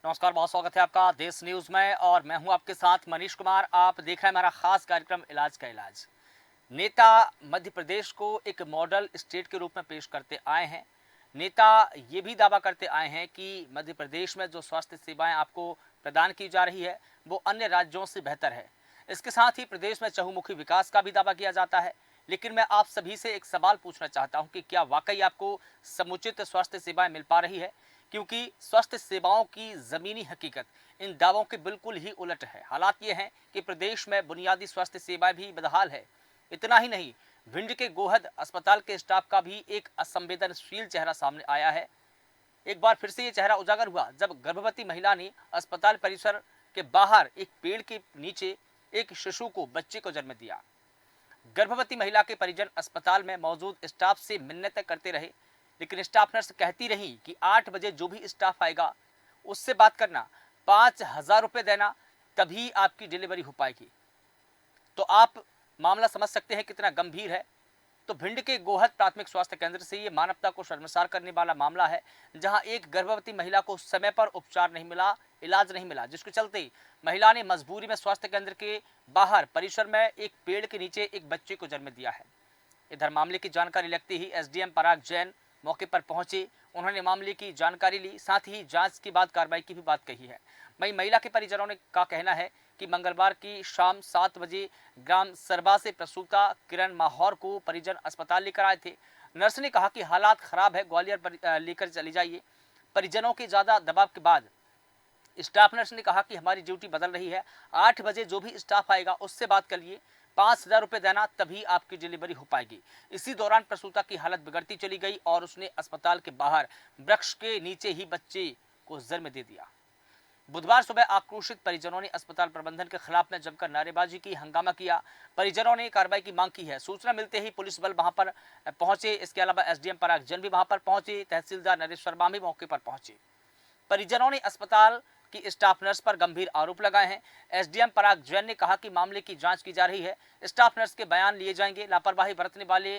नमस्कार, बहुत स्वागत है आपका देश न्यूज में और मैं हूं आपके साथ मनीष कुमार। आप देख रहे हैं हमारा खास कार्यक्रम इलाज का इलाज। नेता मध्य प्रदेश को एक मॉडल स्टेट के रूप में पेश करते आए हैं। नेता ये भी दावा करते आए हैं कि मध्य प्रदेश में जो स्वास्थ्य सेवाएं आपको प्रदान की जा रही है वो अन्य राज्यों से बेहतर है। इसके साथ ही प्रदेश में चहुमुखी विकास का भी दावा किया जाता है। लेकिन मैं आप सभी से एक सवाल पूछना चाहता हूं कि क्या वाकई आपको समुचित स्वास्थ्य सेवाएं मिल पा रही है, क्योंकि स्वास्थ्य सेवाओं की ज़मीनी हकीकत इन दावों के बिल्कुल ही उलट है। हालात ये हैं कि प्रदेश में बुनियादी स्वास्थ्य सेवाएं भी बदहाल है। इतना ही नहीं, भिंड के गोहद अस्पताल के स्टाफ का भी एक असंवेदनशील चेहरा सामने आया है। एक बार फिर से ये चेहरा उजागर हुआ जब गर्भवती महिला ने अस्पताल परिसर के बाहर एक पेड़ के नीचे एक शिशु को, बच्चे को जन्म दिया। गर्भवती महिला के परिजन अस्पताल में मौजूद स्टाफ से मिन्नतें करते रहे, लेकिन स्टाफ नर्स कहती रही कि 8 बजे जो भी स्टाफ आएगा उससे बात करना, 5,000 रुपये देना, तभी आपकी डिलीवरी हो पाएगी। तो आप मामला समझ सकते हैं कितना गंभीर है। तो भिंड के गोहद प्राथमिक स्वास्थ्य केंद्र से ये मानवता को शर्मसार करने वाला मामला है, जहां एक गर्भवती महिला को समय पर उपचार नहीं मिला, इलाज नहीं मिला, जिसके चलते महिला ने मजबूरी में स्वास्थ्य केंद्र के बाहर परिसर में एक पेड़ के नीचे एक बच्चे को जन्म दिया है। इधर मामले की जानकारी लगते ही एसडीएम पराग जैन मौके पर पहुंचे। उन्होंने मामले की जानकारी ली, साथ ही जांच के बाद कार्रवाई की भी बात कही है। वहीं महिला के परिजनों का कहना है कि मंगलवार की शाम 7 बजे ग्राम सरबा से प्रसूता किरण माहौर को परिजन अस्पताल लेकर आए थे। नर्स ने कहा कि हालात खराब है, ग्वालियर लेकर चली जाइए। परिजनों के ज़्यादा दबाव के बाद स्टाफ नर्स ने कहा कि हमारी ड्यूटी बदल रही है, 8 बजे जो भी स्टाफ आएगा उससे बात करिए, 5,000 रुपये देना, तभी आपकी डिलीवरी हो पाएगी। इसी दौरान प्रसूता की हालत बिगड़ती चली गई और उसने अस्पताल के बाहर वृक्ष के नीचे ही बच्चे को जन्म दे दिया। बुधवार सुबह आक्रोशित परिजनों ने अस्पताल प्रबंधन के खिलाफ में जमकर नारेबाजी की, हंगामा किया। परिजनों ने कार्रवाई की मांग की है। सूचना मिलते ही पुलिस बल वहां पर पहुंचे। इसके अलावा एसडीएम पराग जैन भी वहां पर पहुंचे, तहसीलदार नरेश शर्मा भी मौके पर पहुंचे। परिजनों ने अस्पताल की स्टाफ नर्स पर गंभीर आरोप लगाए हैं। एसडीएम पराग जैन ने कहा कि मामले की जांच की जा रही है, स्टाफ नर्स के बयान लिए जाएंगे, लापरवाही बरतने वाले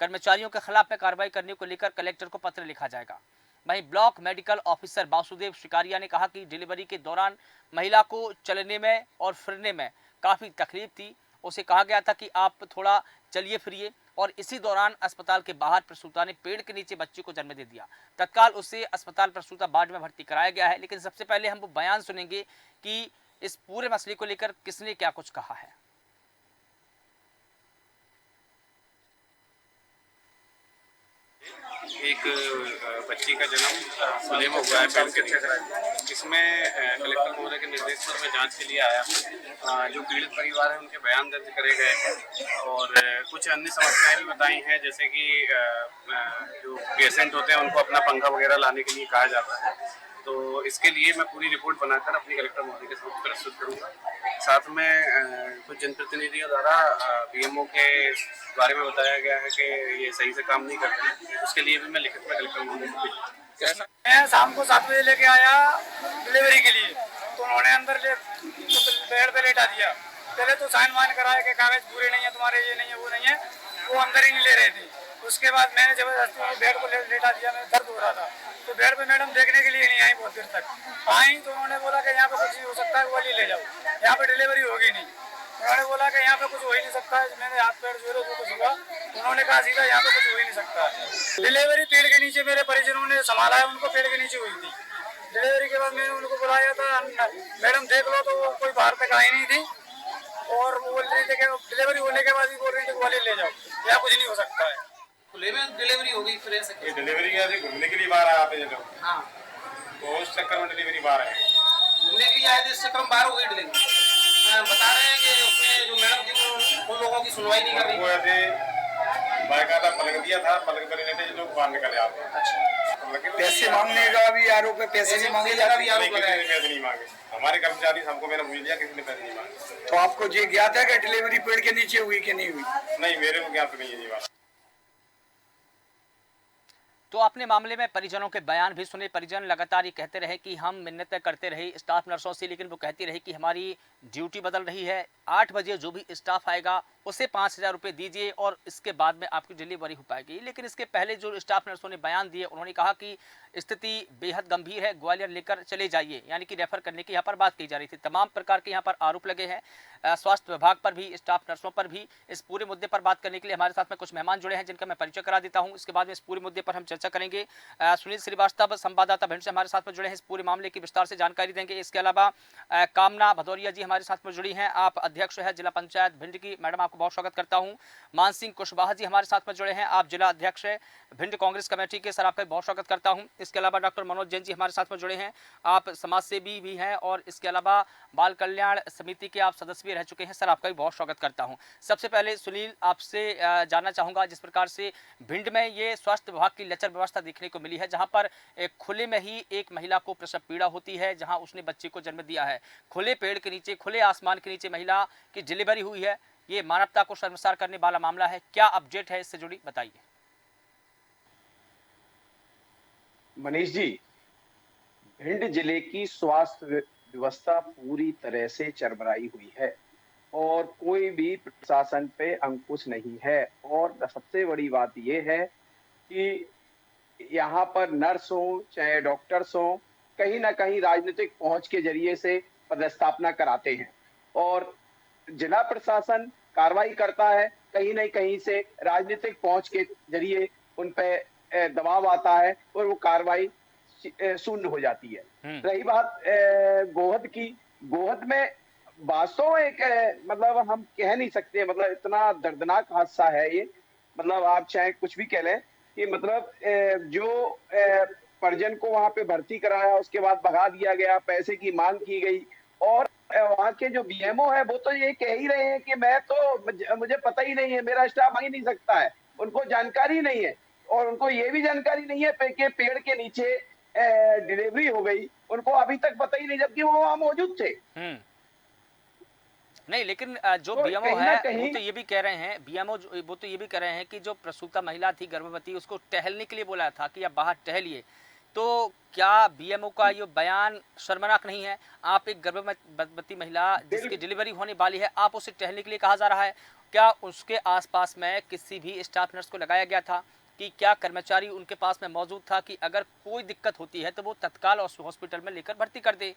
कर्मचारियों के खिलाफ में कार्रवाई करने को लेकर कलेक्टर को पत्र लिखा जाएगा। वहीं ब्लॉक मेडिकल ऑफिसर वासुदेव शिकारिया ने कहा कि डिलीवरी के दौरान महिला को चलने में और फिरने में काफ़ी तकलीफ थी। उसे कहा गया था कि आप थोड़ा चलिए फिरिए, और इसी दौरान अस्पताल के बाहर प्रसूता ने पेड़ के नीचे बच्चे को जन्म दे दिया। तत्काल उसे अस्पताल प्रसूता वार्ड में भर्ती कराया गया है। लेकिन सबसे पहले हम वो बयान सुनेंगे कि इस पूरे मसले को लेकर किसने क्या कुछ कहा है। एक बच्ची का जन्म पुणे में हुआ है पेड़ के नीचे। इसमें कलेक्टर महोदय के निर्देश पर मैं जांच के लिए आया। जो पीड़ित परिवार है उनके बयान दर्ज करे गए हैं और कुछ अन्य समस्याएं भी बताई हैं, जैसे कि जो पेशेंट होते हैं उनको अपना पंखा वगैरह लाने के लिए कहा जाता है। तो इसके लिए मैं पूरी रिपोर्ट बनाकर अपनी कलेक्टर महोदय के साथ प्रस्तुत करूँगा। साथ में कुछ जनप्रतिनिधियों द्वारा पीएमओ के बारे में बताया गया है कि ये सही से काम नहीं कर रहे, उसके लिए भी मैं लिखित में कलेक्टर महोदय को भेजूंगा। मैं शाम को 7 बजे लेके आया डिलीवरी के लिए, तो उन्होंने अंदर बेड पे लेटा दिया। पहले तो साइन वाइन कराया कि कागज पूरे नहीं है तुम्हारे, ये नहीं है, वो नहीं है, वो अंदर ही नहीं ले रहे थे। उसके बाद मैंने जबरदस्ती बेड को लेटा दिया, मेरा दर्द हो रहा था, तो बेड पे मैडम देखने के लिए नहीं आई। बहुत देर तक आई तो उन्होंने बोला कि यहाँ पे कुछ नहीं हो सकता है, वो ले जाओ, यहाँ पे डिलीवरी होगी नहीं। उन्होंने बोला कि यहाँ पे कुछ हो ही नहीं सकता है। मैंने हाथ पैर जोड़े तो कुछ हुआ, उन्होंने कहा सीधा यहाँ पे कुछ हो ही नहीं सकता। डिलीवरी पेड़ के नीचे मेरे परिजनों ने संभाला है, उनको पेड़ के नीचे हुई थी। डिलीवरी के बाद मैंने उनको बुलाया था, मैडम देख लो, तो वो कोई बाहर तक आई नहीं थी और वो बोल रही थी कि डिलीवरी होने के बाद भी बोल रही थी वाले ले जाओ, यहाँ कुछ नहीं हो सकता है। खुले में डिलीवरी हो गई, फिर ऐसे ये डिलीवरी कैसे घूमने के लिए बाहर आए आप लोग? हाँ, तो उस चक्कर में डिलीवरी बाहर है, घूमने के लिए आए थे, इस चक्कर में बाहर हो गई डिलीवरी। बता रहे हैं कि उसमें जो मैडम थी उन लोगों की सुनवाई नहीं कर रही। वो ऐसे बाकायदा पलक दिया था, पलक पर लेते लोग बाहर निकले आते। अच्छा, पैसे मांगने का भी आरोप है, पैसे नहीं मांगे जा भी आरोप लगाया। पैसे नहीं मांगे हमारे कर्मचारी, हमको मैंने पूछ लिया, किसी ने पैसे नहीं मांगे। तो आपको ये ज्ञात है कि डिलीवरी पेड़ के नीचे हुई कि नहीं हुई? नहीं, मेरे को ज्ञात नहीं है ये बात। तो आपने मामले में परिजनों के बयान भी सुने। परिजन लगातार ये कहते रहे कि हम मिन्नतें करते रहे स्टाफ नर्सों से, लेकिन वो कहती रही कि हमारी ड्यूटी बदल रही है, 8 बजे जो भी स्टाफ आएगा उसे 5,000 रुपये दीजिए और इसके बाद में आपकी डिलीवरी हो पाएगी। लेकिन इसके पहले जो स्टाफ नर्सों ने बयान दिए, उन्होंने कहा कि स्थिति बेहद गंभीर है, ग्वालियर लेकर चले जाइए, यानी कि रेफर करने की यहाँ पर बात की जा रही थी। तमाम प्रकार के यहाँ पर आरोप लगे हैं स्वास्थ्य विभाग पर भी, स्टाफ नर्सों पर भी। इस पूरे मुद्दे पर बात करने के लिए हमारे साथ में कुछ मेहमान जुड़े हैं, जिनका मैं परिचय करा देता हूँ। इसके बाद में इस पूरे मुद्दे पर हम चर्चा करेंगे। सुनील श्रीवास्तव संवाददाता भिंड से हमारे साथ में जुड़े हैं, इस पूरे मामले की विस्तार से जानकारी देंगे। इसके अलावा कामना भदौरिया जी हमारे साथ में जुड़ी हैं, आप अध्यक्ष है जिला पंचायत भिंड की। मैडम, आपको बहुत स्वागत करता हूँ। मान सिंह कुशवाहा जी हमारे साथ में जुड़े हैं, आप जिला अध्यक्ष है भिंड कांग्रेस कमेटी के। सर, आपका बहुत स्वागत करता हूँ। इसके अलावा डॉक्टर मनोज जैन जी हमारे साथ में जुड़े हैं, आप समाज सेवी भी हैं और इसके अलावा बाल कल्याण समिति के आप सदस्य भी रह चुके हैं। सर, आपका भी बहुत स्वागत करता हूं। सबसे पहले सुनील, आपसे जानना चाहूंगा, जिस प्रकार से भिंड में ये स्वास्थ्य विभाग की लचर व्यवस्था देखने को मिली है, जहां पर एक खुले में ही एक महिला को प्रसव पीड़ा होती है, जहां उसने बच्चे को जन्म दिया है, खुले पेड़ के नीचे, खुले आसमान के नीचे महिला की डिलीवरी हुई है। ये मानवता को शर्मसार करने वाला मामला है। क्या अपडेट है इससे जुड़ी, बताइए। मनीष जी, भिंड जिले की स्वास्थ्य व्यवस्था पूरी तरह से चरमराई हुई है और कोई भी प्रशासन पे अंकुश नहीं है। और सबसे बड़ी बात यह है कि यहाँ पर नर्स हो चाहे डॉक्टर्स हो, कहीं ना कहीं राजनीतिक पहुंच के जरिए से पदस्थापना कराते हैं और जिला प्रशासन कार्रवाई करता है, कहीं न कहीं से राजनीतिक पहुंच के जरिए उन पे दबाव आता है और वो कार्रवाई शून्य हो जाती है। रही बात गोहद की, गोहद में वास्तव में एक मतलब हम कह नहीं सकते, मतलब इतना दर्दनाक हादसा है ये। मतलब आप चाहे कुछ भी कह लें कि मतलब जो परिजन को वहां पे भर्ती कराया, उसके बाद भगा दिया गया, पैसे की मांग की गई और वहाँ के जो बीएमओ है वो तो ये कह ही रहे हैं कि मैं तो मुझे पता ही नहीं है, मेरा स्टाफ आ ही नहीं सकता है, उनको जानकारी नहीं है। और उनको ये भी जानकारी नहीं है कि पेड़ के नीचे डिलीवरी हो गई, उनको अभी तक पता ही नहीं, जबकि वो वहां मौजूद थे। नहीं, लेकिन जो तो बीएमओ है वो तो ये भी कह रहे हैं, बीएमओ वो तो ये भी कह रहे हैं कि जो प्रसूता महिला थी, गर्भवती, उसको टहलने के लिए बोला था कि आप बाहर टहलिए। तो क्या बीएमओ का ये बयान शर्मनाक नहीं है? आप एक गर्भवती महिला जिसकी डिलीवरी होने वाली है, आप उसे टहलने के लिए कहा जा रहा है। क्या उसके आसपास में किसी भी स्टाफ नर्स को लगाया गया था कि क्या कर्मचारी उनके पास में मौजूद था कि अगर कोई दिक्कत होती है तो वो तत्काल हॉस्पिटल में लेकर भर्ती कर दे?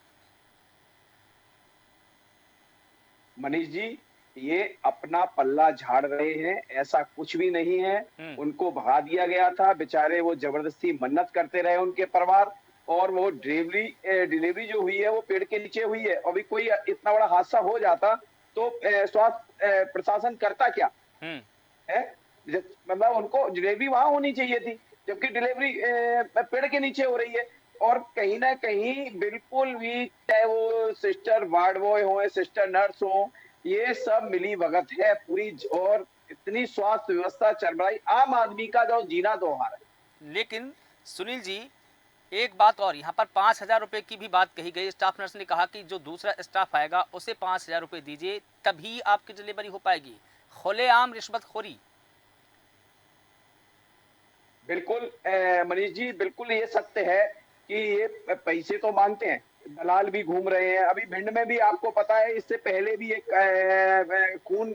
मनीष जी, ये अपना पल्ला झाड़ रहे हैं, ऐसा कुछ भी नहीं है। उनको भगा दिया गया था, बेचारे वो जबरदस्ती मन्नत करते रहे उनके परिवार, और वो डिलीवरी जो हुई है वो पेड़ के नीचे हुई है। अभी कोई इतना बड़ा हादसा हो जाता तो स्वास्थ्य प्रशासन करता क्या है? मतलब उनको डिलीवरी वहां होनी चाहिए थी, जबकि डिलीवरी पेड़ के नीचे हो रही है। और कहीं ना कहीं बिल्कुल भी, चाहे वो सिस्टर वार्ड बॉय हो, सिस्टर नर्स हो, ये सब मिली भगत है पूरी। और इतनी स्वास्थ्य व्यवस्था चरमराई, आम आदमी का जो जीना दोहार है। लेकिन सुनील जी, एक बात और, यहाँ पर 5,000 रुपए की भी बात कही गई। स्टाफ नर्स ने कहा कि जो दूसरा स्टाफ आएगा उसे 5,000 रुपए दीजिए, तभी आपकी डिलीवरी हो पाएगी। खुलेआम रिश्वतखोरी। बिल्कुल मनीष जी, बिल्कुल ये सत्य है कि ये पैसे तो मांगते हैं, दलाल भी घूम रहे हैं। अभी भिंड में भी आपको पता है, इससे पहले भी एक खून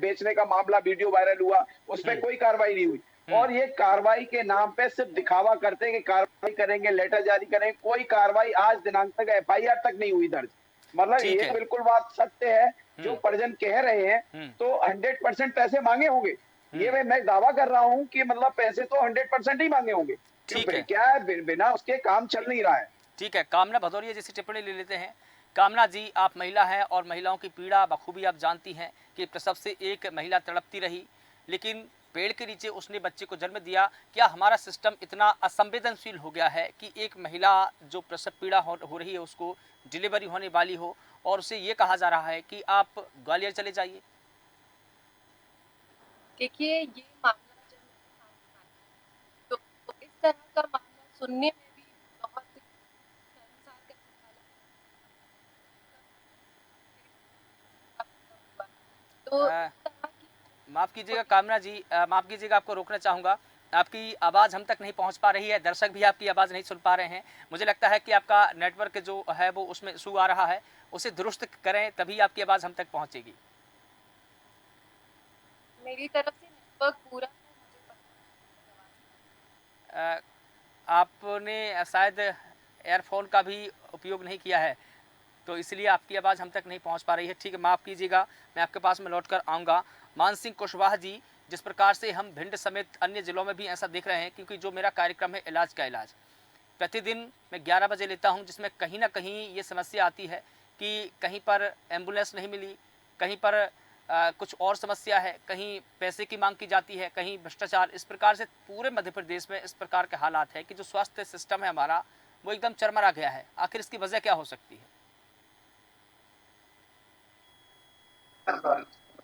बेचने का मामला वीडियो वायरल हुआ, उस पर कोई कार्रवाई नहीं हुई। और ये कार्रवाई के नाम पे सिर्फ दिखावा करते हैं कि कार्रवाई करेंगे, लेटर जारी करेंगे, कोई कार्रवाई आज दिनांक तक एफआईआर तक नहीं हुई दर्ज। मतलब ये बिल्कुल बात सत्य है जो परिजन कह रहे हैं। तो 100% पैसे मांगे होंगे, ये मैं दावा कर रहा हूँ कि मतलब पैसे तो 100% ही मांगे होंगे। ठीक है, क्या है, बिना उसके काम चल नहीं रहा है। ठीक है, कामना भदौरिया जैसी टिप्पणी ले लेते हैं। कामना जी, आप महिला हैं और महिलाओं की पीड़ा बखूबी आप जानती हैं कि प्रसव से एक महिला तड़पती रही, लेकिन पेड़ के नीचे उसने बच्चे को जन्म दिया। क्या हमारा सिस्टम इतना असंवेदनशील हो गया है कि एक महिला जो प्रसव पीड़ा हो रही है, उसको डिलीवरी होने वाली हो और उसे ये कहा जा रहा है कि आप ग्वालियर चले जाइए? देखिए, ये मामला जब तो इस तरह का मामला सुनने में भी बहुत शर्मसार करने तो माफ़ कीजिएगा कामना जी, माफ़ कीजिएगा, आपको रोकना चाहूँगा। आपकी आवाज़ हम तक नहीं पहुँच पा रही है, दर्शक भी आपकी आवाज़ नहीं सुन पा रहे हैं। मुझे लगता है कि आपका नेटवर्क जो है वो उसमें इशू आ रहा है, उसे दुरुस्त करें, तभी आपकी आवाज़ हम तक पहुँचेगी। मेरी तरफ से नेटवर्क पूरा है, मुझे पता है। अ, आपने शायद एयरफोन का भी उपयोग नहीं किया है, तो इसलिए आपकी आवाज़ हम तक नहीं पहुंच पा रही है। ठीक है, माफ़ कीजिएगा, मैं आपके पास में लौट कर आऊँगा। मान सिंह कुशवाहा जी, जिस प्रकार से हम भिंड समेत अन्य ज़िलों में भी ऐसा देख रहे हैं, क्योंकि जो मेरा कार्यक्रम है इलाज का इलाज, प्रतिदिन मैं 11 बजे लेता हूं, जिसमें कहीं ना कहीं ये समस्या आती है कि कहीं पर एम्बुलेंस नहीं मिली, कहीं पर कुछ और समस्या है, कहीं पैसे की मांग की जाती है, कहीं भ्रष्टाचार। इस प्रकार से पूरे मध्य प्रदेश में इस प्रकार के हालात है कि जो स्वास्थ्य सिस्टम है हमारा, वो एकदम चरमरा गया है। आखिर इसकी वजह क्या हो सकती है?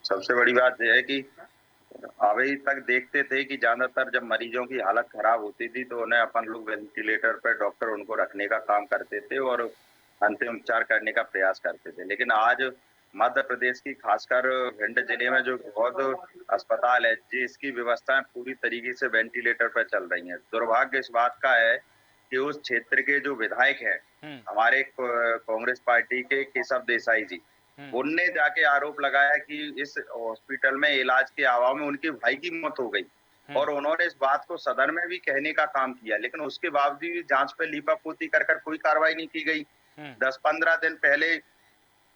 सबसे बड़ी बात यह है कि अभी तक देखते थे कि ज्यादातर जब मरीजों की हालत खराब होती थी तो उन्हें अपन लोग वेंटिलेटर पर डॉक्टर उनको रखने का काम करते थे और अंतिम उपचार करने का प्रयास करते थे। लेकिन आज मध्य प्रदेश की खासकर भिंड जिले में जो बहुत अस्पताल है जिसकी व्यवस्थाएं पूरी तरीके से वेंटिलेटर पर चल रही हैं। दुर्भाग्य इस बात का है कि उस क्षेत्र के जो विधायक हैं हमारे कांग्रेस पार्टी के केशव देसाई जी, उनने जाके आरोप लगाया कि इस हॉस्पिटल में इलाज के अभाव में उनके भाई की मौत हो गई और उन्होंने इस बात को सदन में भी कहने का काम किया, लेकिन उसके बावजूद भी जांच पे लीपापोती कर कोई कार्रवाई नहीं की गई। 10-15 दिन पहले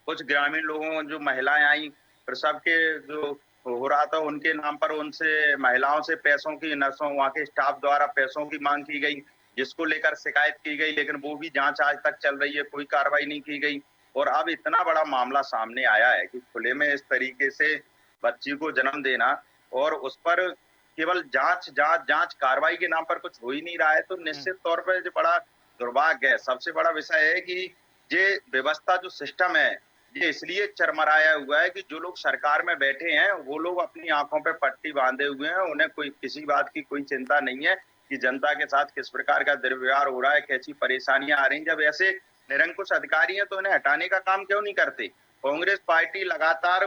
कुछ ग्रामीण लोगों जो महिलाएं आई प्रसव के जो हो रहा था उनके नाम पर उनसे महिलाओं से पैसों की, नर्सों वहां के स्टाफ द्वारा पैसों की मांग की गई, जिसको लेकर शिकायत की गई, लेकिन वो भी जांच आज तक चल रही है, कोई कार्रवाई नहीं की गई। और अब इतना बड़ा मामला सामने आया है कि खुले में इस तरीके से बच्ची को जन्म देना और उस पर केवल जांच कार्रवाई के नाम पर कुछ हो ही नहीं रहा है, तो निश्चित तौर पर जो बड़ा दुर्भाग्य है। सबसे बड़ा विषय है कि ये व्यवस्था जो सिस्टम है ये इसलिए चरमराया हुआ है कि जो लोग सरकार में बैठे हैं वो लोग अपनी आंखों पे पट्टी बांधे हुए हैं, उन्हें कोई किसी बात की कोई चिंता नहीं है कि जनता के साथ किस प्रकार का दुर्व्यवहार हो रहा है, कैसी परेशानियां आ रही हैं। जब ऐसे निरंकुश अधिकारी हैं तो इन्हें हटाने का काम क्यों नहीं करते? कांग्रेस पार्टी लगातार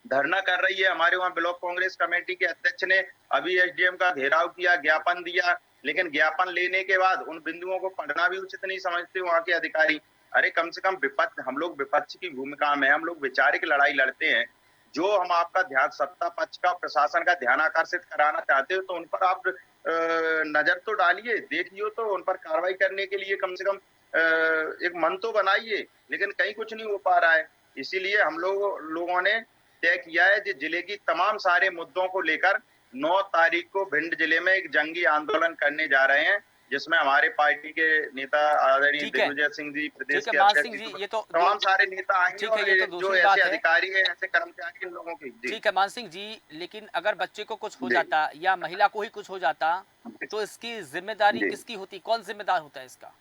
धरना कर रही है। हमारे वहाँ ब्लॉक कांग्रेस कमेटी के अध्यक्ष ने अभी एसडीएम का घेराव किया, ज्ञापन दिया, लेकिन ज्ञापन लेने के बाद उन बिंदुओं को पढ़ना भी उचित नहीं समझते वहाँ के अधिकारी। अरे कम से कम विपक्ष, हम लोग विपक्ष की भूमिका में, हम लोग वैचारिक लड़ाई लड़ते हैं। जो हम आपका ध्यान सत्ता पक्ष का, प्रशासन का ध्यान आकर्षित कराना चाहते हो तो उन पर आप नजर तो डालिए, देखिए तो उन पर कार्रवाई करने के लिए कम से कम एक मन तो बनाइए, लेकिन कहीं कुछ नहीं हो पा रहा है। इसीलिए हम लोगों ने तय किया है कि जिले की तमाम सारे मुद्दों को लेकर 9 तारीख को भिंड जिले में एक जंगी आंदोलन करने जा रहे हैं, जिसमें हमारे पार्टी के नेता आदरणीय ठीक है, दिग्विजय सिंह जी, प्रदेश ठीक है के मान अध्यक्ष सिंह जी, जी, ये तो तमाम सारे नेता आएंगे ठीक है, और ये तो जो दूसरी बात ऐसे है। अधिकारी हैं, ऐसे कर्मचारी इन लोगों की जी ठीक है मान सिंह जी, लेकिन अगर बच्चे को कुछ हो जी जाता या महिला को ही कुछ हो जाता, तो इसकी जिम्मेदारी जी किसकी होती? कौन जिम्मेदार होता है इसका?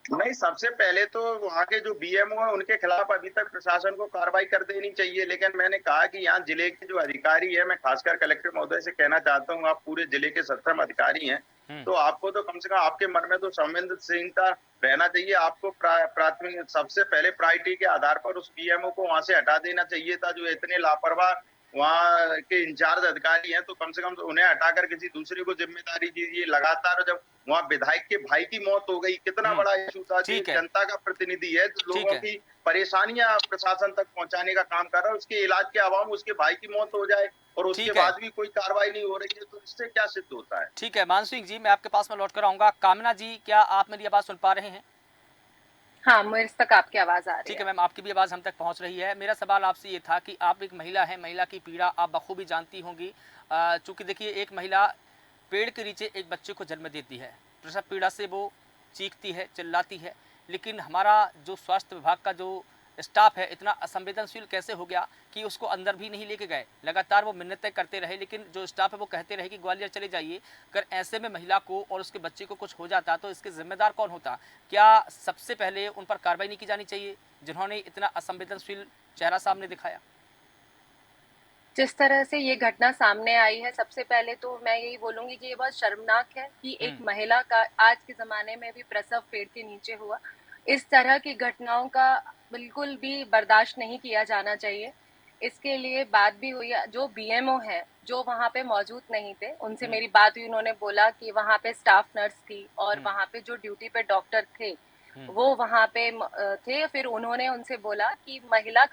नहीं, सबसे पहले तो वहाँ के जो बीएमओ है उनके खिलाफ अभी तक प्रशासन को कार्रवाई कर देनी चाहिए, लेकिन मैंने कहा कि यहाँ जिले के जो अधिकारी है, मैं खासकर कलेक्टर महोदय से कहना चाहता हूँ, आप पूरे जिले के सक्षम अधिकारी हैं, तो आपको तो कम से कम आपके मन में तो संवेदनशीलता रहना चाहिए। आपको प्राथमिक सबसे पहले प्रायोरिटी के आधार पर उस बीएमओ को वहां से हटा देना चाहिए था। जो इतने लापरवाह वहाँ के इंचार्ज अधिकारी हैं, तो कम से कम तो उन्हें हटाकर किसी दूसरे को जिम्मेदारी दीजिए। लगातार जब वहाँ विधायक के भाई की मौत हो गई, कितना बड़ा इशू था। ठीक है, जनता का प्रतिनिधि है, जो ठीक लोगों है, की परेशानियां प्रशासन तक पहुंचाने का काम कर रहा है, उसके इलाज के अभाव में उसके भाई की मौत हो जाए और उसके ठीक है, बाद भी कोई कार्रवाई नहीं हो रही है, तो इससे क्या सिद्ध होता है? ठीक है मान सिंह जी, मैं आपके पास में लौट कर आऊंगा। कामना जी, क्या आप मेरी आवाज सुन पा रहे हैं? हाँ, मेरे तक आपकी आवाज आ रही ठीक है। है मैम, आपकी भी आवाज़ हम तक पहुंच रही है। मेरा सवाल आपसे ये था कि आप एक महिला हैं, महिला की पीड़ा आप बखूबी जानती होंगी। चूंकि देखिए, एक महिला पेड़ के नीचे एक बच्चे को जन्म देती है, प्रसव पीड़ा से वो चीखती है, चिल्लाती है, लेकिन हमारा जो स्वास्थ्य विभाग का जो स्टाफ है इतना असंवेदनशील कैसे हो गया कि उसको अंदर भी नहीं लेके गए। लगातार वो मिन्नतें करते रहे, लेकिन जो स्टाफ है वो कहते रहे कि ग्वालियर चले जाइए। अगर ऐसे में महिला को और उसके बच्चे को कुछ हो जाता तो इसके जिम्मेदार कौन होता? क्या सबसे पहले उन पर कार्रवाई नहीं की जानी चाहिए जिन्होंने इतना असंवेदनशील चेहरा सामने दिखाया? जिस तरह से ये घटना सामने आई है, सबसे पहले तो मैं यही बोलूंगी कि ये बहुत शर्मनाक है कि एक महिला का आज के ज़माने में भी प्रसव पेड़ के नीचे हुआ। इस तरह की घटनाओं का बिल्कुल भी बर्दाश्त नहीं किया जाना चाहिए। इसके लिए बात भी हुई, जो बीएमओ है, जो वहाँ पे मौजूद नहीं थे, उनसे मेरी बात हुई। उन्होंने बोला कि वहाँ पे स्टाफ नर्स थी और वहाँ पे जो ड्यूटी पे डॉक्टर थे, वो वहाँ पे थे। फिर उन्होंने उनसे बोला कि महिला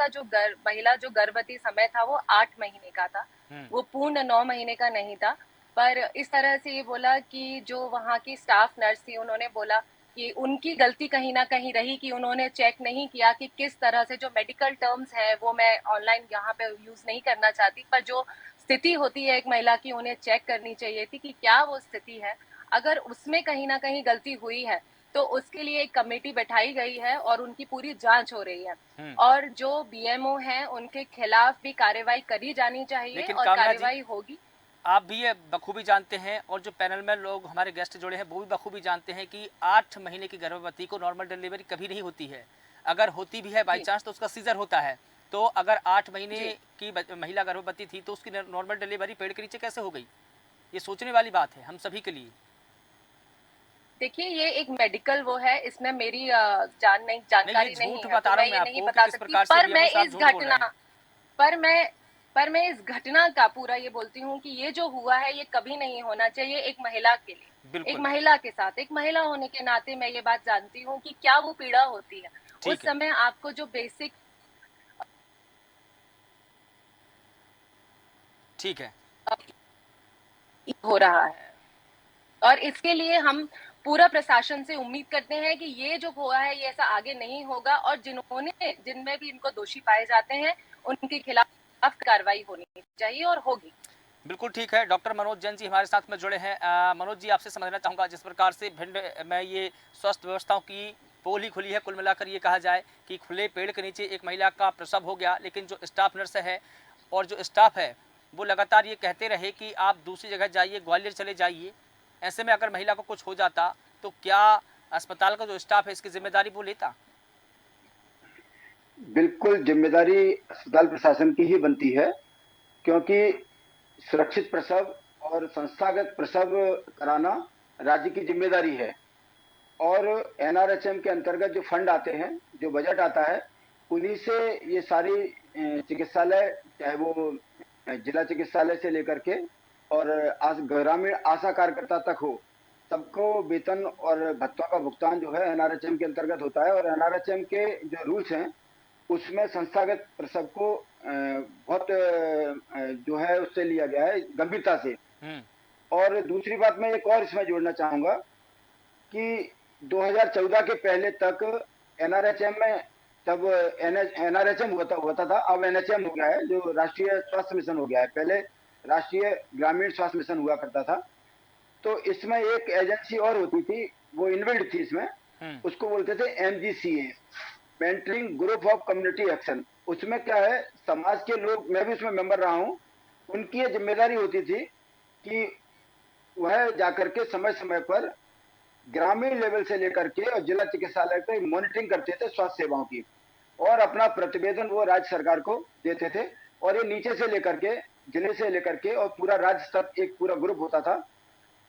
जो गर्भवती समय था वो 8 महीने का था, वो पूर्ण 9 महीने का नहीं था। पर इस तरह से ये बोला कि जो वहाँ की स्टाफ नर्स थी, उन्होंने बोला कि उनकी गलती कहीं ना कहीं रही कि उन्होंने चेक नहीं किया कि किस तरह से जो मेडिकल टर्म्स है वो मैं ऑनलाइन यहाँ पे यूज नहीं करना चाहती, पर जो स्थिति होती है एक महिला की उन्हें चेक करनी चाहिए थी कि क्या वो स्थिति है। अगर उसमें कहीं ना कहीं गलती हुई है तो उसके लिए एक कमेटी बैठाई गई है और उनकी पूरी जांच हो रही है और जो बीएमओ हैं उनके खिलाफ भी कार्रवाई करी जानी चाहिए लेकिन और कामना जी, कार्रवाई होगी। आप भी ये बखूबी जानते हैं और जो पैनल में लोग हमारे गेस्ट जुड़े हैं वो भी बखूबी जानते हैं कि 8 महीने की गर्भवती को नॉर्मल डिलीवरी कभी नहीं होती है। अगर होती भी है बाई चांस तो उसका सीजर होता है। तो अगर 8 महीने की महिला गर्भवती थी तो उसकी नॉर्मल डिलीवरी पेड़ के नीचे कैसे हो गई? ये सोचने वाली बात है हम सभी के लिए। देखिए ये एक मेडिकल वो है, इसमें मेरी जानकारी नहीं झूठ है, बता तो रहा मैं हूं ये मैं नहीं आपको बता कि किस सकती। प्रकार से पर मैं बीएमओ साहब इस झूठ बोल रहे घटना हैं। पर मैं इस घटना का पूरा ये बोलती हूँ कि ये जो हुआ है ये कभी नहीं होना चाहिए एक महिला के लिए, एक बिल्कुल महिला के साथ। एक महिला होने के नाते मैं ये बात जानती हूँ कि क्या वो पीड़ा होती है। उस ठीक है, समय आपको जो बेसिक ठीक है। हो रहा है और इसके लिए हम पूरा प्रशासन से उम्मीद करते हैं कि ये जो हुआ है ये ऐसा आगे नहीं होगा और जिनमें भी इनको दोषी पाए जाते हैं उनके खिलाफ कार्रवाई होनी चाहिए और होगी। बिल्कुल ठीक है। डॉक्टर मनोज जैन जी हमारे साथ में जुड़े हैं। मनोज जी, आपसे समझना चाहूँगा जिस प्रकार से भिंड में ये स्वास्थ्य व्यवस्थाओं की पोल ही खुली है, कुल मिलाकर ये कहा जाए कि खुले पेड़ के नीचे एक महिला का प्रसव हो गया, लेकिन जो स्टाफ नर्स है और जो स्टाफ है वो लगातार ये कहते रहे कि आप दूसरी जगह जाइए, ग्वालियर चले जाइए। ऐसे में अगर महिला को कुछ हो जाता तो क्या अस्पताल का जो स्टाफ है इसकी जिम्मेदारी वो लेता? बिल्कुल जिम्मेदारी अस्पताल प्रशासन की ही बनती है, क्योंकि सुरक्षित प्रसव और संस्थागत प्रसव कराना राज्य की जिम्मेदारी है। और एनआरएचएम के अंतर्गत जो फंड आते हैं, जो बजट आता है, उन्हीं से ये सारी चिकित्सालय, चाहे वो जिला चिकित्सालय से लेकर के और ग्रामीण आशा कार्यकर्ता तक हो, सबको वेतन और भत्तों का भुगतान जो है एनआरएचएम के अंतर्गत होता है। और एनआरएचएम के जो रूल्स हैं उसमें संस्थागत प्रसव को बहुत जो है उससे लिया गया है गंभीरता से। और दूसरी बात मैं एक और इसमें जोड़ना चाहूंगा कि 2014 के पहले तक एनआरएचएम में, तब एनआरएचएम होता था, अब एनएचएम हो गया है, जो राष्ट्रीय स्वास्थ्य मिशन हो गया है। पहले राष्ट्रीय ग्रामीण स्वास्थ्य मिशन हुआ करता था। तो इसमें एक एजेंसी और होती थी, वो इनबिल्ड थी इसमें, उसको बोलते थे MGCA, mentoring group of community action. उसमें क्या है, समाज के लोग, मैं भी उसमें मेंबर रहा हूं, उनकी ये जिम्मेदारी होती थी कि वह जाकर के समय समय पर ग्रामीण लेवल से लेकर के और जिला चिकित्सालय पे मॉनिटरिंग करते थे स्वास्थ्य सेवाओं की, और अपना प्रतिवेदन वो राज्य सरकार को देते थे। और ये नीचे से लेकर के, जिले से लेकर के और पूरा राज्य स्तर एक पूरा ग्रुप होता था।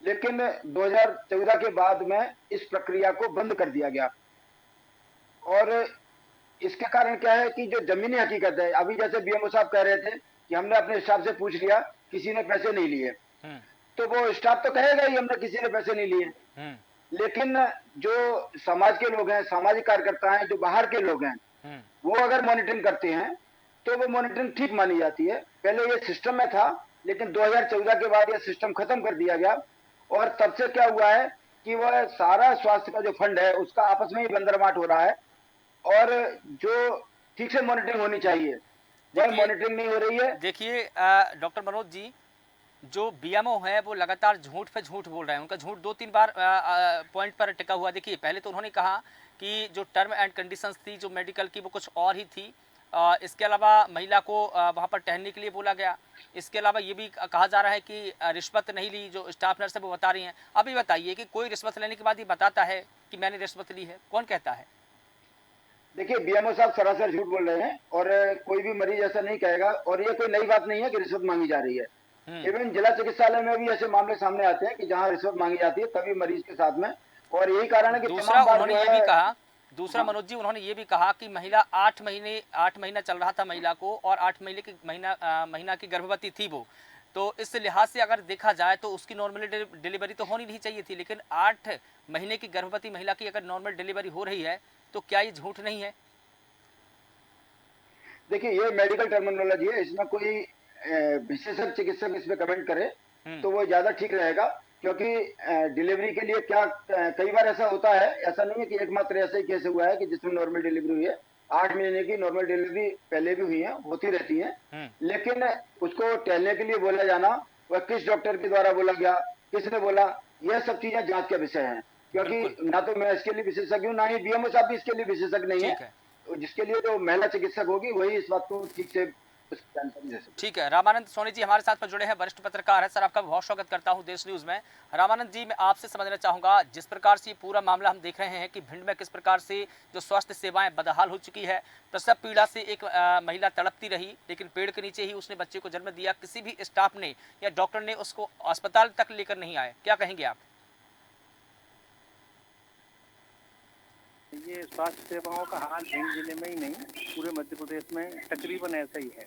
लेकिन 2014 के बाद में इस प्रक्रिया को बंद कर दिया गया। और इसके कारण क्या है कि जो जमीनी हकीकत है, अभी जैसे बीएमओ साहब कह रहे थे कि हमने अपने हिसाब से पूछ लिया, किसी ने पैसे नहीं लिए, तो वो स्टाफ तो कहेगा ही हमने किसी ने पैसे नहीं लिए। लेकिन जो समाज के लोग हैं, सामाजिक कार्यकर्ता हैं, जो बाहर के लोग हैं, वो अगर मॉनिटरिंग करते हैं तो वो मॉनिटरिंग ठीक मानी जाती है। पहले ये सिस्टम में था, लेकिन 2014 के बाद ये सिस्टम खत्म कर दिया गया। और तब से क्या हुआ है कि वह सारा स्वास्थ्य का जो फंड है उसका आपस में ही बंदरमाट हो रहा है, और जो ठीक से मॉनिटरिंग होनी चाहिए वह मॉनिटरिंग नहीं हो रही है। देखिए डॉक्टर मनोज जी, जो बीएमओ है वो लगातार झूठ पे झूठ बोल रहे हैं। उनका झूठ 2-3 बार पॉइंट पर टिका हुआ। देखिए, पहले तो उन्होंने कहा कि जो टर्म एंड कंडीशंस थी जो मेडिकल की वो कुछ और ही थी। इसके अलावा महिला को वहाँ पर टहलने के लिए बोला गया। इसके अलावा ये भी कहा जा रहा है कि रिश्वत नहीं ली, जो स्टाफ नर्स है वो बता रही हैं। अब ये बताइए कि कोई रिश्वत लेने के बाद ये बताता है कि मैंने रिश्वत ली है? कौन कहता है? देखिए, बीएमओ साहब सरासर झूठ बोल रहे हैं, और कोई भी मरीज ऐसा नहीं कहेगा। और ये कोई नई बात नहीं है कि रिश्वत मांगी जा रही है। इवन जिला चिकित्सालय में भी ऐसे मामले सामने आते हैं कि जहां रिश्वत मांगी जाती है तभी मरीज के साथ में। और यही कारण है कि दूसरा उन्होंने ये भी कहा, दूसरा मनोज जी उन्होंने ये भी कहा कि महिला 8 महीना चल रहा था महिला को, और 8 महीना की गर्भवती थी वो। तो इस लिहाज से अगर देखा जाए तो उसकी नॉर्मल डिलीवरी तो होनी नहीं चाहिए थी, लेकिन 8 महीने की गर्भवती महिला की अगर नॉर्मल डिलीवरी हो रही है तो क्या ये झूठ नहीं है? देखिए, ये मेडिकल टर्मिनोलॉजी है, इसमें कोई विशेषज्ञ चिकित्सक इसमें कमेंट करे हम्म। तो वो ज्यादा ठीक रहेगा, क्योंकि डिलीवरी के लिए क्या कई बार ऐसा होता है, ऐसा नहीं है कि एकमात्र ऐसा ही केस हुआ है कि जिसमें नॉर्मल डिलीवरी हुई है। 8 महीने की नॉर्मल डिलीवरी पहले भी हुई है, होती रहती है। लेकिन उसको टहलने के लिए बोला जाना, वह किस डॉक्टर के द्वारा बोला गया, किसने बोला, यह सब चीजें जांच का विषय है। क्योंकि बिल्कुल। ना तो मैं इसके लिए विशेषज्ञ हूँ, ना ही बीएमओ साहब भी इसके लिए विशेषज्ञ नहीं है। ठीक है। तो जिसके लिए जो महिला चिकित्सक होगी वही इस बात को ठीक से उसकी जानकारी दे सकती है। ठीक है, रामानंद सोनी जी हमारे साथ में जुड़े हैं, वरिष्ठ पत्रकार हैं। सर आपका बहुत स्वागत करता हूं देश न्यूज़ में। रामानंद जी, मैं आपसे समझना चाहूँगा, जिस प्रकार से ये पूरा मामला हम देख रहे हैं कि भिंड में किस प्रकार से जो स्वास्थ्य सेवाएं बदहाल हो चुकी है, प्रसव पीड़ा से एक महिला तड़पती रही, लेकिन पेड़ के नीचे ही उसने बच्चे को जन्म दिया, किसी भी स्टाफ ने या डॉक्टर ने उसको अस्पताल तक लेकर नहीं आए, क्या कहेंगे आप? ये स्वास्थ्य सेवाओं का हाल भिंड जिले में ही नहीं, पूरे मध्य प्रदेश में तकरीबन ऐसा ही है।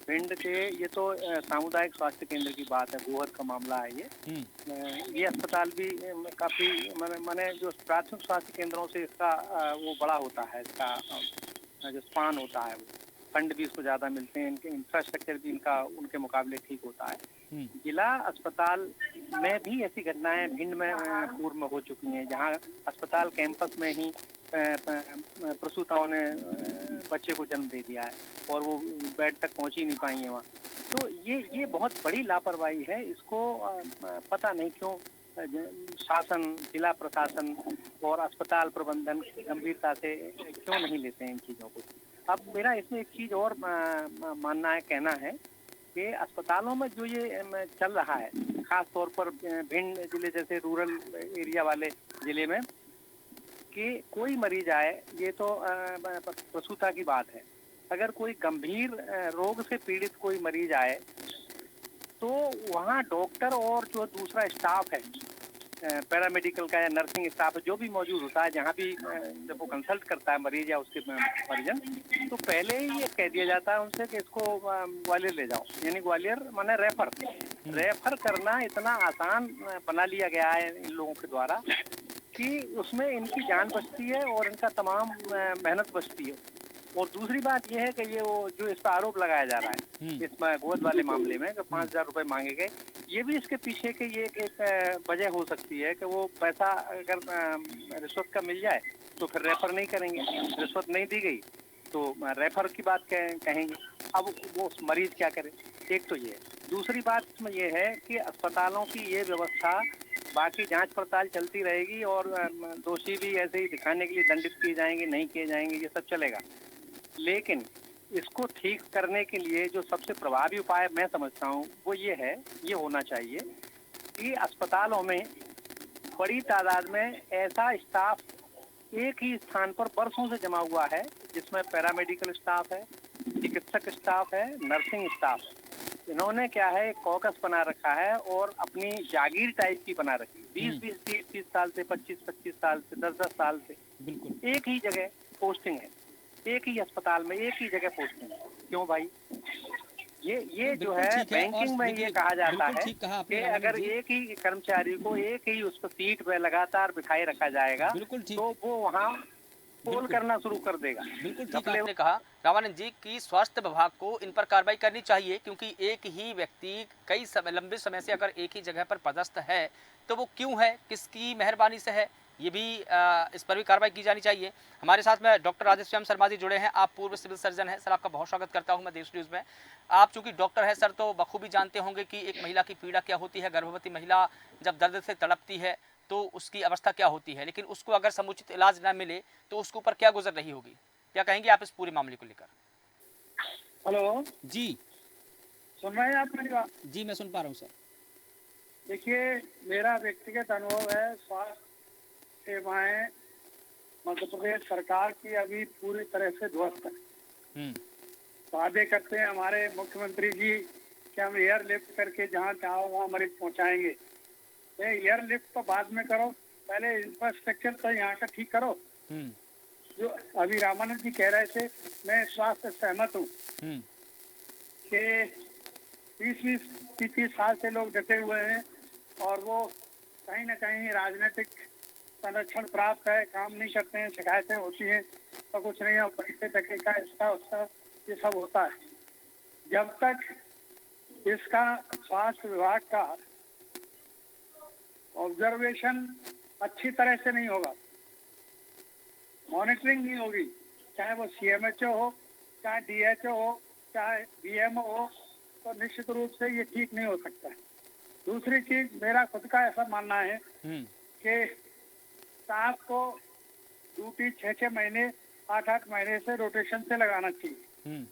भिंड के ये तो सामुदायिक स्वास्थ्य केंद्र की बात है, गोहर का मामला है ये अस्पताल भी काफी माने जो प्राथमिक स्वास्थ्य केंद्रों से इसका वो बड़ा होता है, इसका जो स्पान होता है, वो फंड भी इसको ज्यादा मिलते हैं, इनके इंफ्रास्ट्रक्चर भी इनका उनके मुकाबले ठीक होता है। जिला अस्पताल में भी ऐसी घटनाएं भिंड में पूर्व में हो चुकी हैं, जहां अस्पताल कैंपस में ही प्रसूताओं ने बच्चे को जन्म दे दिया है और वो बेड तक पहुंच ही नहीं पाई है वहाँ। तो ये बहुत बड़ी लापरवाही है। इसको पता नहीं क्यों शासन, जिला प्रशासन और अस्पताल प्रबंधन गंभीरता से क्यों नहीं लेते हैं इन चीज़ों को। अब मेरा इसमें एक चीज़ और मानना है, कहना है कि अस्पतालों में जो ये चल रहा है, खास तौर पर भिंड जिले जैसे रूरल एरिया वाले जिले में, कि कोई मरीज आए, ये तो प्रसूता की बात है, अगर कोई गंभीर रोग से पीड़ित कोई मरीज आए तो वहाँ डॉक्टर और जो दूसरा स्टाफ है, पैरामेडिकल का या नर्सिंग स्टाफ जो भी मौजूद होता है, जहाँ भी जब वो कंसल्ट करता है मरीज या उसके परिजन, तो पहले ही ये कह दिया जाता है उनसे कि इसको ग्वालियर ले जाओ। यानी ग्वालियर माने रेफर करना इतना आसान बना लिया गया है इन लोगों के द्वारा कि उसमें इनकी जान बचती है और इनका तमाम मेहनत बचती है। और दूसरी बात यह है कि ये वो जो इस पर आरोप लगाया जा रहा है इसमें गोद वाले मामले में, कि 5,000 रुपये मांगे गए, ये भी इसके पीछे की ये एक वजह हो सकती है कि वो पैसा अगर रिश्वत का मिल जाए तो फिर रेफर नहीं करेंगे, रिश्वत नहीं दी गई तो रेफर की बात कहेंगे। अब वो मरीज क्या करे, एक तो ये। दूसरी बात इसमें ये है कि अस्पतालों की ये व्यवस्था, बाकी जांच पड़ताल चलती रहेगी और दोषी भी ऐसे ही दिखाने के लिए दंडित किए जाएंगे, नहीं किए जाएंगे, ये सब चलेगा। लेकिन इसको ठीक करने के लिए जो सबसे प्रभावी उपाय मैं समझता हूँ वो ये है, ये होना चाहिए कि अस्पतालों में बड़ी तादाद में ऐसा स्टाफ एक ही स्थान पर बरसों से जमा हुआ है, जिसमें पैरामेडिकल स्टाफ है, चिकित्सक स्टाफ है, नर्सिंग स्टाफ है। इन्होंने क्या है, एक कॉकस बना रखा है और अपनी जागीर टाइप की बना रखी, 20-20, 30-30 साल से, 25-25 साल से, 10-10 साल से बिल्कुल एक ही जगह पोस्टिंग है, एक ही अस्पताल में एक ही जगह पोस्टिंग है। क्यों भाई? ये जो है बैंकिंग में ये कहा जाता है कि अगर एक ही कर्मचारी को एक ही उस पर सीट पे लगातार बिठाए रखा जाएगा तो वो वहाँ पोल करना शुरू कर देगा। बिल्कुल ठीक आपने कहा रामानंद जी की स्वास्थ्य विभाग को इन पर कार्रवाई करनी चाहिए, क्योंकि एक ही व्यक्ति कई लंबे समय से अगर एक ही जगह पर पदस्थ है तो वो क्यों है, किसकी मेहरबानी से है, ये भी इस पर भी कार्रवाई की जानी चाहिए। हमारे साथ में डॉक्टर राधेश्याम शर्मा जी जुड़े हैं, आप पूर्व सिविल सर्जन हैं। सर आपका बहुत स्वागत करता हूं मैं देश न्यूज़ में। आप चूंकि डॉक्टर हैं सर, तो बखूबी जानते होंगे कि एक महिला की पीड़ा क्या होती है। गर्भवती महिला जब दर्द से तड़पती है तो उसकी अवस्था क्या होती है, लेकिन उसको अगर समुचित इलाज न मिले तो उसके ऊपर क्या गुजर रही होगी, क्या कहेंगे आप इस पूरे मामले को लेकर? हेलो जी, सुन रहे हैं आप मेरी बात? जी मैं सुन पा रहा हूँ सर। देखिए, मेरा व्यक्तिगत अनुभव है, स्वास्थ्य सेवाएं मध्य प्रदेश सरकार की अभी पूरी तरह से ध्वस्त है। वादे करते हैं हमारे मुख्यमंत्री जी कि हम एयर लिफ्ट करके जहाँ चाहो वहाँ मरीज पहुँचाएंगे। एयर लिफ्ट तो बाद में करो, पहले इंफ्रास्ट्रक्चर तो यहाँ का ठीक करो। जो अभी रामानंद जी कह रहे थे, मैं इस बात से सहमत हूँ कि 20-30 साल से लोग डटे हुए हैं और वो कहीं ना कहीं राजनीतिक संरक्षण प्राप्त है, काम नहीं करते हैं, शिकायतें होती हैं तो कुछ नहीं है, पैसे टके का इसका उसका ये सब होता है। जब तक इसका स्वास्थ्य विभाग का ऑब्जर्वेशन अच्छी तरह से नहीं होगा, मॉनिटरिंग नहीं होगी, चाहे वो CMHO हो, चाहे DHO हो, चाहे BMO हो, तो निश्चित रूप से ये ठीक नहीं हो सकता है। दूसरी चीज, मेरा खुद का ऐसा मानना है कि स्टाफ को ड्यूटी 6-6 महीने 8-8 महीने से रोटेशन से लगाना चाहिए,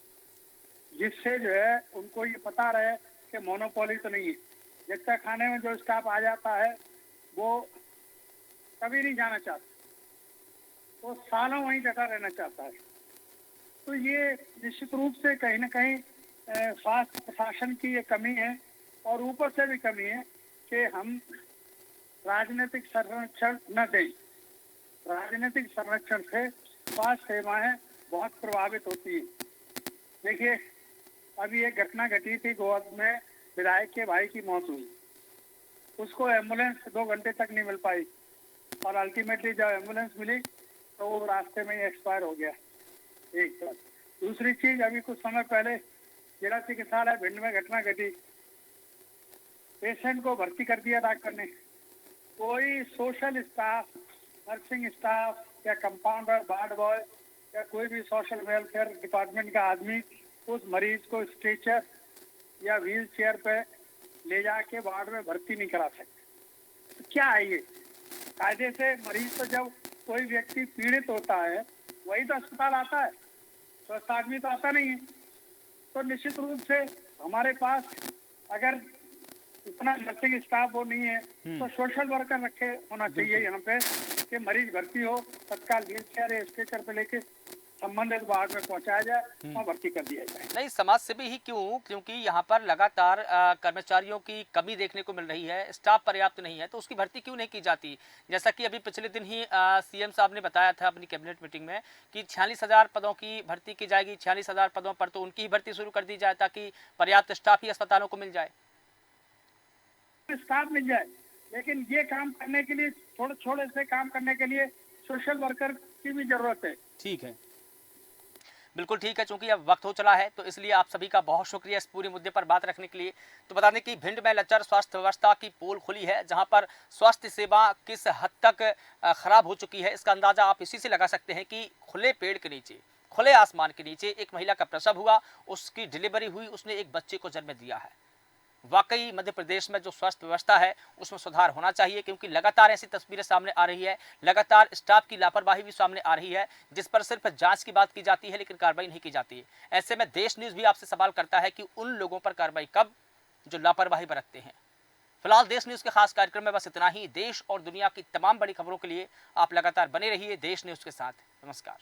जिससे जो है उनको ये पता रहे कि मोनोपोली तो नहीं है। जगता खाने में जो स्टाफ आ जाता है वो कभी नहीं जाना चाहता, वो सालों वहीं डटा रहना चाहता है। तो ये निश्चित रूप से कहीं ना कहीं स्वास्थ्य प्रशासन की ये कमी है, और ऊपर से भी कमी है कि हम राजनीतिक संरक्षण न दें। राजनीतिक संरक्षण से स्वास्थ्य सेवाएं बहुत प्रभावित होती हैं। देखिए, अभी एक घटना घटी थी गोवा में, विधायक के भाई की मौत हुई, उसको एम्बुलेंस 2 घंटे तक नहीं मिल पाई, और अल्टीमेटली जब एम्बुलेंस मिली तो वो रास्ते में ही एक्सपायर हो गया। एक बात। दूसरी चीज, अभी कुछ समय पहले जिला चिकित्सालय भिंड में घटना घटी, पेशेंट को भर्ती कर दिया डॉक्टर ने, कोई सोशल स्टाफ, नर्सिंग स्टाफ या कंपाउंडर, वार्ड बॉय या कोई भी सोशल वेलफेयर डिपार्टमेंट का आदमी उस मरीज को स्ट्रेचर या व्हील चेयर पे ले जाके वार्ड में भर्ती नहीं करा सकते। तो क्या है ये? कायदे से मरीज तो जब कोई व्यक्ति पीड़ित होता है वही तो अस्पताल आता है, स्वस्थ आदमी तो आता नहीं है। तो निश्चित रूप से हमारे पास अगर इतना नर्सिंग स्टाफ वो नहीं है तो सोशल वर्कर रखे होना चाहिए यहाँ पे, कि मरीज भर्ती हो तत्काल व्हील चेयर या स्ट्रेचर पे लेके संबंधित वार्ड में पहुंचाया जाए और भर्ती कर दिया जाए। नहीं, समाज सेवी ही क्यों? क्योंकि यहाँ पर लगातार कर्मचारियों की कमी देखने को मिल रही है, स्टाफ पर्याप्त नहीं है, तो उसकी भर्ती क्यों नहीं की जाती? जैसा कि अभी पिछले दिन ही CM साहब ने बताया था अपनी कैबिनेट मीटिंग में कि 46,000 पदों की भर्ती की जाएगी। 46,000 पदों पर तो उनकी ही भर्ती शुरू कर दी जाए ताकि पर्याप्त स्टाफ ही अस्पतालों को मिल जाए। स्टाफ मिल जाए, लेकिन ये काम करने के लिए, थोड़े थोड़े से काम करने के लिए सोशल वर्कर की भी जरूरत है। ठीक है, बिल्कुल ठीक है। चूंकि अब वक्त हो चला है तो इसलिए आप सभी का बहुत शुक्रिया इस पूरे मुद्दे पर बात रखने के लिए। तो बता दें कि भिंड में लचर स्वास्थ्य व्यवस्था की पोल खुली है, जहां पर स्वास्थ्य सेवा किस हद तक खराब हो चुकी है इसका अंदाजा आप इसी से लगा सकते हैं कि खुले पेड़ के नीचे, खुले आसमान के नीचे एक महिला का प्रसव हुआ, उसकी डिलीवरी हुई, उसने एक बच्चे को जन्म दिया है। वाकई मध्य प्रदेश में जो स्वास्थ्य व्यवस्था है उसमें सुधार होना चाहिए, क्योंकि लगातार ऐसी तस्वीरें सामने आ रही है, लगातार स्टाफ की लापरवाही भी सामने आ रही है, जिस पर सिर्फ जांच की बात की जाती है लेकिन कार्रवाई नहीं की जाती है। ऐसे में देश न्यूज़ भी आपसे सवाल करता है कि उन लोगों पर कार्रवाई कब जो लापरवाही बरतते हैं। फिलहाल देश न्यूज़ के खास कार्यक्रम में बस इतना ही। देश और दुनिया की तमाम बड़ी खबरों के लिए आप लगातार बने रहिए देश न्यूज़ के साथ। नमस्कार।